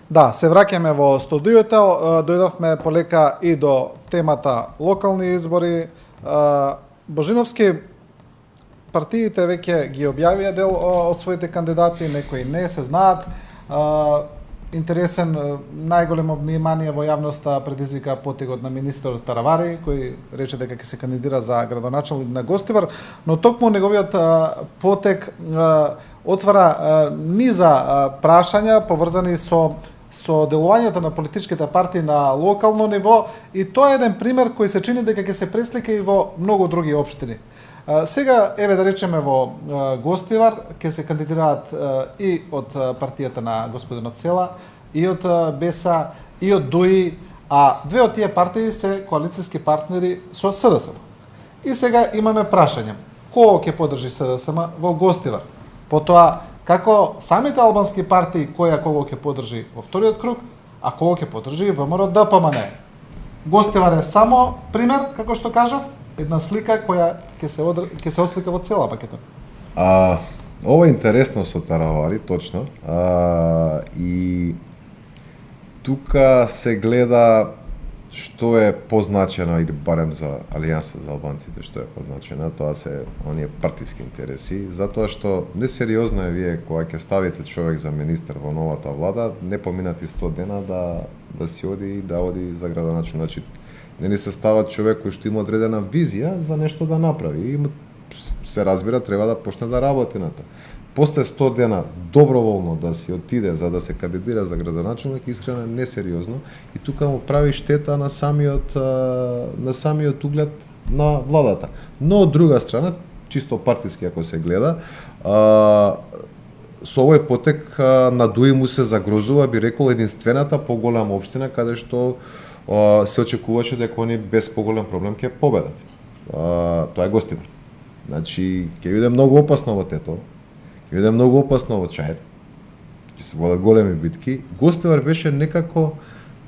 Да, се враќаме во студиото, дојдовме полека и до темата локални избори. Божиновски, партиите веќе ги објавија дел од своите кандидати, некои не се знаат. Интересен, најголемо внимание во јавноста предизвика потегот на министер Таравари, кој рече дека ќе се кандидира за градоначалник на Гостивар, но токму неговиот потег отвара низа прашања поврзани со делувањето на политичките партии на локално ниво, и тоа е еден пример кој се чини дека ќе се преслика и во многу други општини. Сега, еве да речеме во Гостивар, ќе се кандидираат и од партијата на господинот Села, и од БЕСА, и од ДУИ, а две од тие партии се коалицијски партнери со СДСМ. И сега имаме прашање: кого ќе поддржи СДСМ во Гостивар? Потоа, како самите албански партии која кого ќе поддржи во вториот круг, а кого ќе поддржи ВМРО ДПМН. Гостивар е само пример, како што кажав, една слика која ќе се ослика во цела пакета. Ова е интересно со Таравари, точно. И тука се гледа што е позначено, или барем за Алијанса за албанците што е позначено, тоа се оние партиски интереси, затоа што несериозно е вие кога ќе ставите човек за министер во новата влада, не поминати 100 дена да си оди за градоначалник. Значи, не се става човек кој што има одредена визија за нешто да направи и се разбира треба да почне да работи на тоа. После 100 дена доброволно да си отиде за да се кандидира за градоначалник, искрено несериозно, и тука му прави штета на самиот углед на владата. Но од друга страна, чисто партиски ако се гледа, со овој потек на ДУИ му се загрозува, би рекол, единствената поголема општина каде што се очекуваше дека они без поголем проблем ќе победат. Тоа е Гостивар. Значи, ќе биде многу опасно во Тетово, ќе биде многу опасно во Чаир, ќе се водат големи битки. Гостивар беше некако,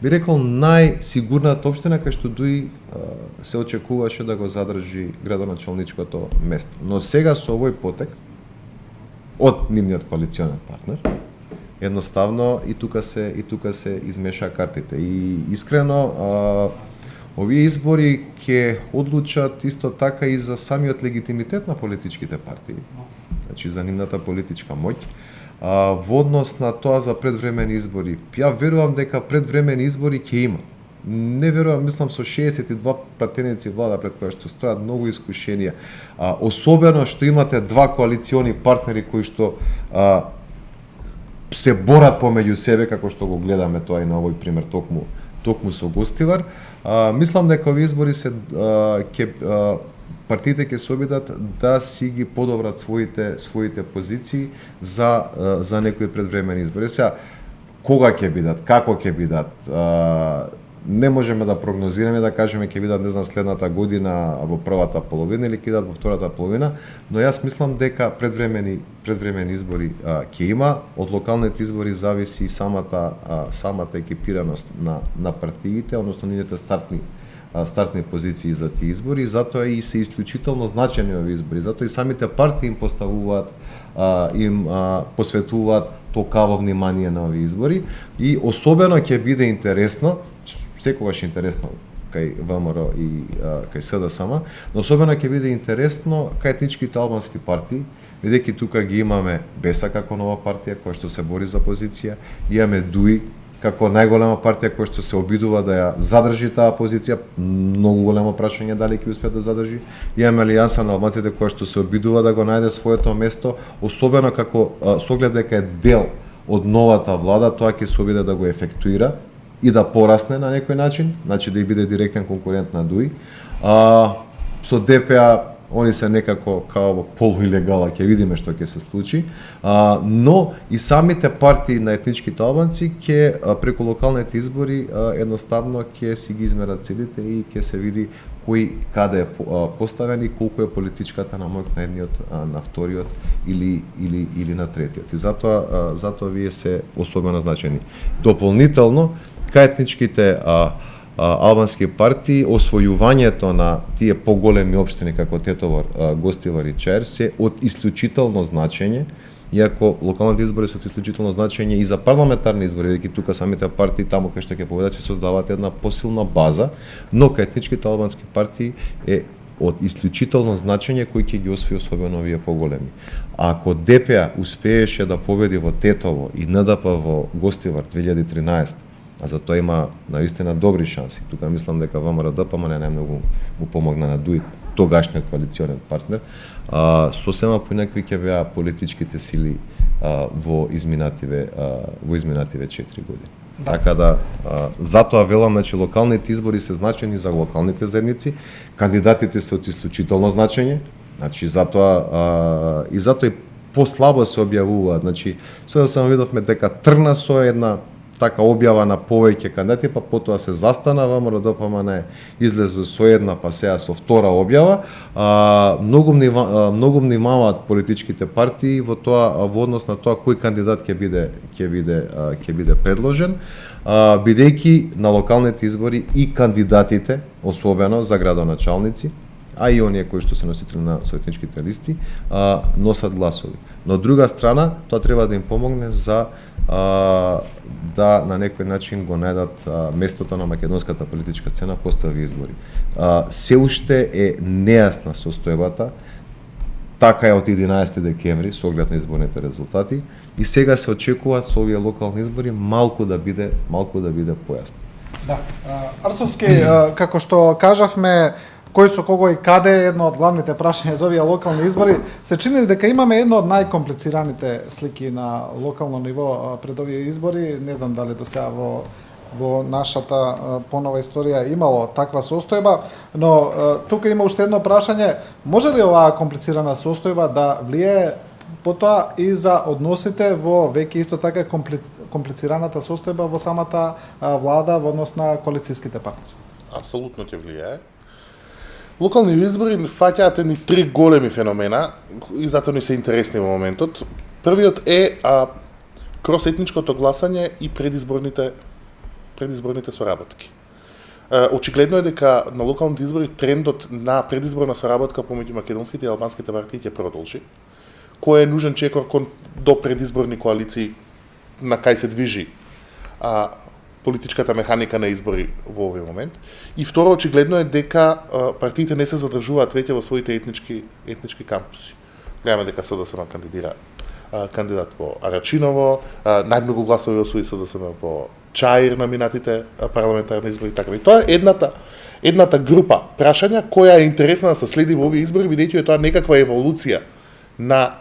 би рекол, најсигурната општина кај што ДУИ се очекуваше да го задржи градоначалничкото место. Но сега со овој потек од нивниот коалиционен партнер, едноставно и тука се измеша картите. И искрено, овие избори ќе одлучат исто така и за самиот легитимитет на политичките партии, значи за нивната политичка моќ, во однос на тоа за предвремени избори. Ја верувам дека предвремени избори ќе има. Не верувам, мислам, со 62 пратеници влада пред која што стојат многу искушенија, особено што имате два коалициони партнери кои што се борат помеѓу себе, како што го гледаме тоа и на овој пример токму со Гостивар. Мислам дека овие избори партиите ќе се обидат да си ги подобрат своите позиции за некои предвремени избори. Сега, кога ќе бидат, како ќе бидат, не можеме да прогнозираме, да кажеме ќе бидат, не знам, следната година во првата половина или ќе бидат во втората половина, но јас мислам дека предвремени избори ќе има. Од локалните избори зависи и самата екипираност на партиите, односно нивните стартни позиции за тие избори, и затоа и се исклучително значени овие избори. Затоа и самите партии им поставуваат, посветуваат толкаво внимание на овие избори, и особено ќе биде интересно, секогаш интересно кај ВМРО и кај СДСМ, но особено ќе биде интересно кај етничките албански партии, бидејќи тука ги имаме БЕСА како нова партија која што се бори за позиција, имаме ДУИ како најголема партија која што се обидува да ја задржи таа позиција, многу големо прашање дали ќе успее да задржи. Имаме Алијанса на албанците која што се обидува да го најде своето место, особено како со оглед дека е дел од новата влада, тоа ќе се обиде да го ефектуира и да порасне на некој начин, значи да и биде директен конкурент на ДУИ. Со ДПА они се некако као полуилегала, ќе видиме што ќе се случи, но и самите партии на етничките албанци ќе преку локалните избори едноставно ќе си ги измерат целите и ќе се види кој каде е поставен и колку е политичката намоќ на едниот, на вториот или на третиот. И затоа вие се особено значени. Дополнително, кај етничките албански партии, освојувањето на тие поголеми општини како Тетово, Гостивар и Чаир се од исклучително значење, иако локалните избори се од исклучително значење и за парламентарни избори, бидејќи тука самите партии таму кај што ќе победат се создаваат една посилна база, но кај етничките албански партии е од исклучително значење кој ќе ги освои особено овие поголеми. Ако ДПА успееше да победи во Тетово и НДП во Гостивар 2013, а за тоа има наистина добри шанси. Тука мислам дека ВМРО-ДПМН најмногу му помогна на ДУИ, тогашниот коалиционен партнер, сосема поинакви ќе беа политичките сили во изминативе 4 години. Да. Така да, затоа велам, значи, локалните избори се значени за локалните заедници, кандидатите се од исклучително значење, значи, затоа и послабо се објавуваат, значи, сега само видовме дека тргна со една така објава на повеќе кандидати, па потоа се застана, ВМРО-ДПМН излезе со една, па сега со втора објава. Многу внимаваат политичките партии во тоа, во однос на тоа кој кандидат ќе биде предложен, бидејќи на локалните избори и кандидатите, особено за градоначалници, а и оние кои што се носители на советничките листи, носат гласови. Но од друга страна, тоа треба да им помогне за да на некој начин го најдат местото на македонската политичка сцена после овие избори. Се уште е нејасна состојбата, така е од 11 декември со оглед на изборните резултати и сега се очекува со овие локални избори малку да биде појасно. Да, Арсовски, како што кажавме, кој со кого и каде е едно од главните прашања за овие локални избори, се чини дека имаме едно од најкомплицираните слики на локално ниво пред овие избори. Не знам дали до сега во нашата понова историја имало таква состојба, но тука има уште едно прашање: може ли оваа комплицирана состојба да влијае потоа и за односите во веќе исто така комплицираната состојба во самата влада во однос на коалицијските партнери? Апсолутно ќе влијае. Локални избори фаќаат едни три големи феномена и затоа ни се интересни во моментот. Првиот е кросетничкото гласање и предизборните соработки. Очигледно е дека на локалните избори трендот на предизборна соработка помеѓу македонските и албанските партии ќе продолжи, кој е нужен чекор до предизборни коалиции на кај се движи политичката механика на избори во овој момент. И второ, очигледно е дека партиите не се задржуваат веќе во своите етнички кампуси. Гледаме дека СДСМ кандидира кандидат во Арачиново, најмногу гласови освои СДСМ во Чаир на минатите парламентарни избори, така и тоа е едната група прашања која е интересна да се следи во овие избори, бидејќи е тоа некаква еволуција на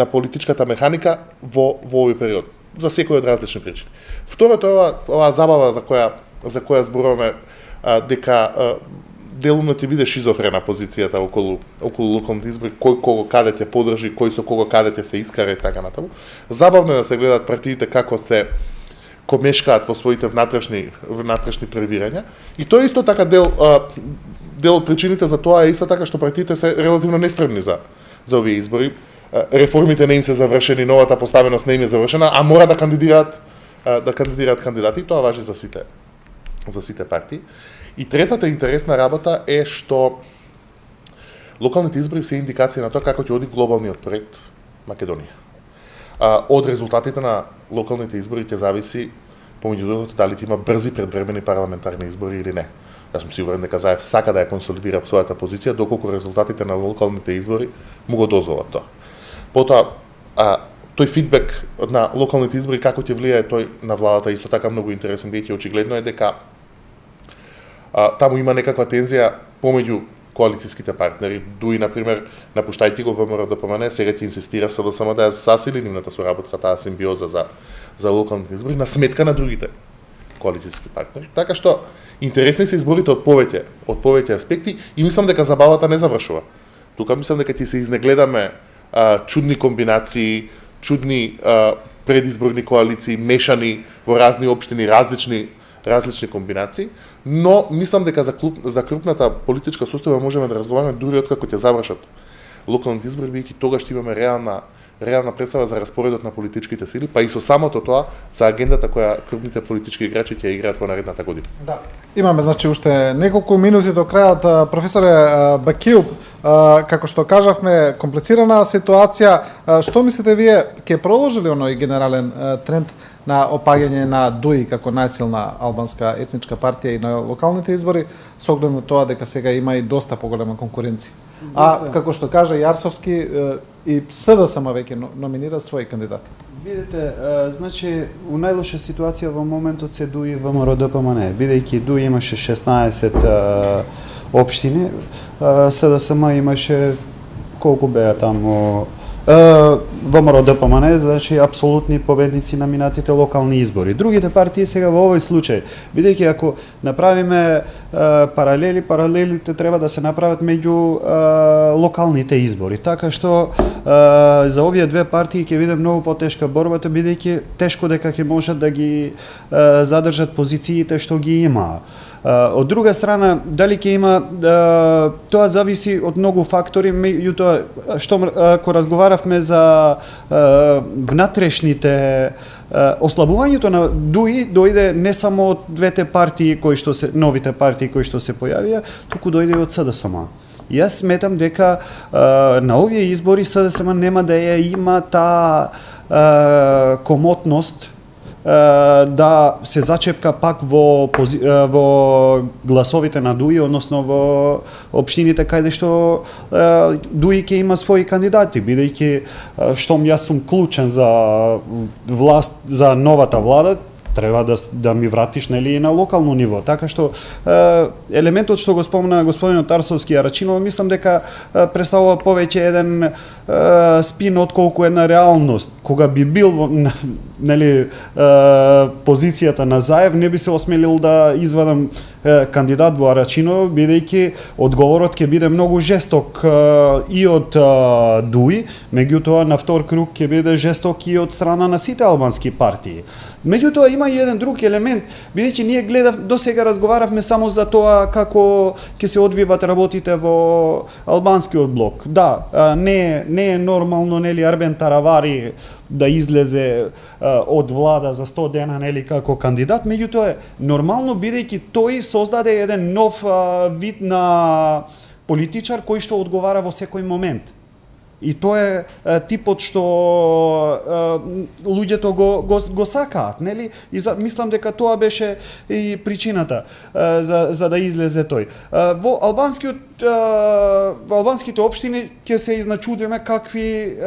политичката механика во овој период, за секој од различни причини. Второто е оваа забава за која зборуваме, дека делумно ќе биде шизофрена позицијата околу локалните избори, кој кого каде ќе подржи, кој со кого каде ќе се искара и така натаму. Забавно е да се гледат партиите како се комешкаат во своите внатрешни превирања. И тоа е исто така дел од причините за тоа е исто така што партиите се релативно неспремни за овие избори. Реформите не им се завршени, новата поставеност не им е завршена, а мора да кандидираат кандидати, тоа важи за сите партии. И третата интересна работа е што локалните избори се индикација на тоа како ќе оди глобалниот проект Македонија. Од резултатите на локалните избори ќе зависи, помеѓу другото, дали ќе има брзи предвремени парламентарни избори или не. Јас сум сигурен дека Заев сака да ја консолидира својата позиција, доколку резултатите на локалните избори му го дозволат тоа. Потоа, тој фидбек на локалните избори како ќе влијае тој на владата исто така многу интересен, бидејќи очигледно е дека таму има некаква тензија помеѓу коалицијските партнери. ДУИ, например, напуштајќи го ВМРО-ДПМН, сега ќе инсистира СДСМ да ја засили нивната соработка, таа симбиоза за локалните избори на сметка на другите коалицијски партнери. Така што интересни се изборите од повеќе аспекти и мислам дека забавата не завршува. Тука мислам дека ќе се изнегледаме чудни комбинации, чудни предизборни коалиции, мешани во разни општини, различни комбинации, но мислам дека за крупната политичка состојба можеме да разговараме дури откако ќе завршат локалните избори, бидејќи тогаш ќе имаме реална представа за распоредот на политичките сили, па и со самото тоа за агендата која крупните политички играчи ќе играат во наредната година. Да. Имаме, значи, уште неколку минути до крајот. Професоре Бакију, Како што кажавме, комплицирана ситуација. Што мислите вие, ќе проложи ли оној генерален тренд на опаѓање на ДУИ како најсилна албанска етничка партија и на локалните избори, со оглед на тоа дека сега има и доста поголема конкуренција? Како што кажа Јарсовски, и СДСМ веќе номинира своји кандидати. Видите, значи, у најлоша ситуација во моментот се ДУИ ВМРО ДПМН, бидејќи ДУИ имаше 16 општини, СДСМ имаше колку беа таму ВМРО ДПМН, значи апсолутни победници на минатите локални избори. Другите партии сега во овој случај, бидејќи ако направиме паралелите треба да се направат меѓу локалните избори, така што за овие две партии ќе биде многу потешка борбата, бидејќи тешко дека ќе можат да ги задржат позициите што ги има. Од друга страна, дали ќе има, тоа зависи од многу фактори, меѓутоа што ако разговаравме за внатрешните ослабувањето на ДУИ дојде не само од двете партии новите партии кои што се појавија, туку дојде и од СДСМ. Јас сметам дека на овие избори СДСМ нема да ја има таа комотност да се зачепка пак во гласовите на ДУИ, односно во општините каде што ДУИ ќе има своји кандидати, бидејќи штом јас сум клучен за власт, за новата влада, треба да ми вратиш нели на локално ниво. Така што елементот што го спомна господинот Тарсовски Арачинова, мислам дека представува повеќе еден спин отколку една реалност. Кога би бил нели позицијата на Заев, не би се осмелил да извадам кандидат во Арачиново, бидејќи одговорот ќе биде многу жесток и од ДУИ, меѓутоа на втор круг ќе биде жесток и од страна на сите албански партии. Меѓутоа има и еден друг елемент, бидејќи ние досега разговаравме само за тоа како ќе се одвиват работите во албанскиот блок. Да, не е нормално нели Арбен Таравари да излезе од влада за 100 дена нели како кандидат, меѓутоа е нормално бидејќи тој создаде еден нов вид на политичар кој што одговара во секој момент. И тоа е типот што луѓето го сакаат, нели? И мислам дека тоа беше и причината за да излезе тој. Во албанските општини ќе се изначудиме какви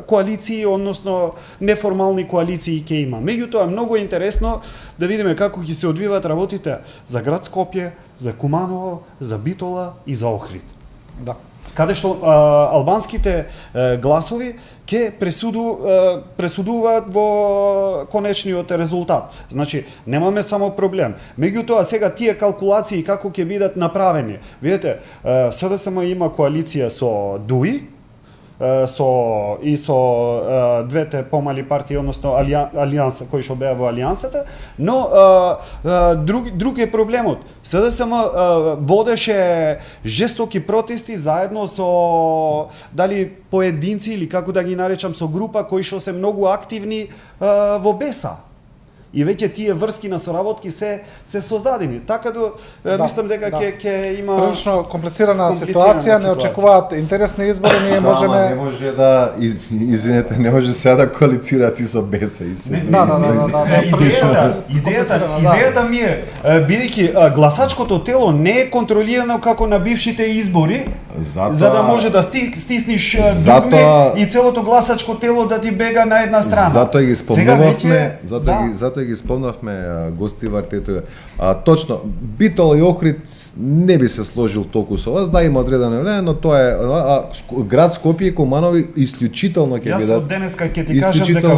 коалиции, односно неформални коалиции ќе има. Меѓутоа многу е интересно да видиме како ќе се одвиваат работите за град Скопје, за Куманово, за Битола и за Охрид. Да. Каде што албанските гласови ќе пресудуваат во конечниот резултат. Значи, немаме само проблем. Меѓутоа, сега тие калкулации како ќе бидат направени. Видете, СДСМ има коалиција со ДУИ, со двете помали партии, односно алијанса кои што беа во алијансата, но друг е проблемот. СДСМ водеше жестоки протести заедно со дали поединци или како да ги наречам со група кои што се многу активни во Беса. И веќе тие врски на соработки се создадени. Така мислам дека ќе има прилично комплицирана ситуација, не очекуваат интересни избори, ние можеме не може да извинете, не може сега да коалицирате со Беса и се. Идејата ми е бидејќи гласачкото тело не е контролирано како на бившите избори, за да може да стисниш дugme и целото гласачко тело да ти бега на една страна. Затоа ги спомнавме, затоа ги спомнавме Гостивар, точно Битола и Охрид не би се сложил толку со вас, да има одредено влијание, но тоа е град Скопје и Куманови исклучително ќе бидат. Јас од денеска ќе ти кажам дека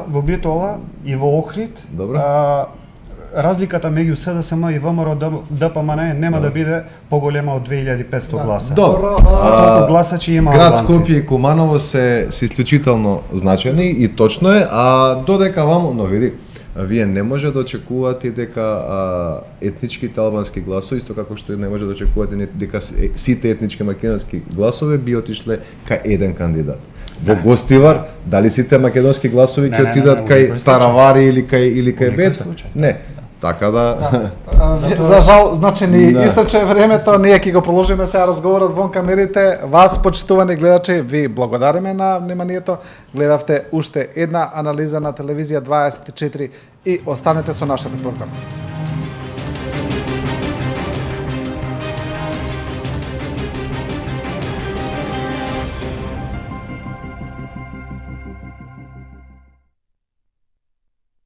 во Битола и во Охрид разликата меѓу СДСМ и ВМРО ДПМН нема да биде поголема од 2500 гласа. Толку гласачи има град албанци. Скопје и Куманово се исклучително значајни и точно е, а додека но види, вие не може да очекувате дека етничките албански гласови, исто како што не може да очекувате дека сите етнички македонски гласови би отишле кај еден кандидат. Во Гостивар, дали сите македонски гласови ќе отидат кај Таравари или кај Бета? Не. Така да, За жал, значи ни Да. истече времето, ние ќе го продолжиме сега разговорот вон камерите. Вас, почитувани гледачи, ви благодариме на вниманието. Гледавте уште една анализа на телевизија 24 и останете со нашата програма.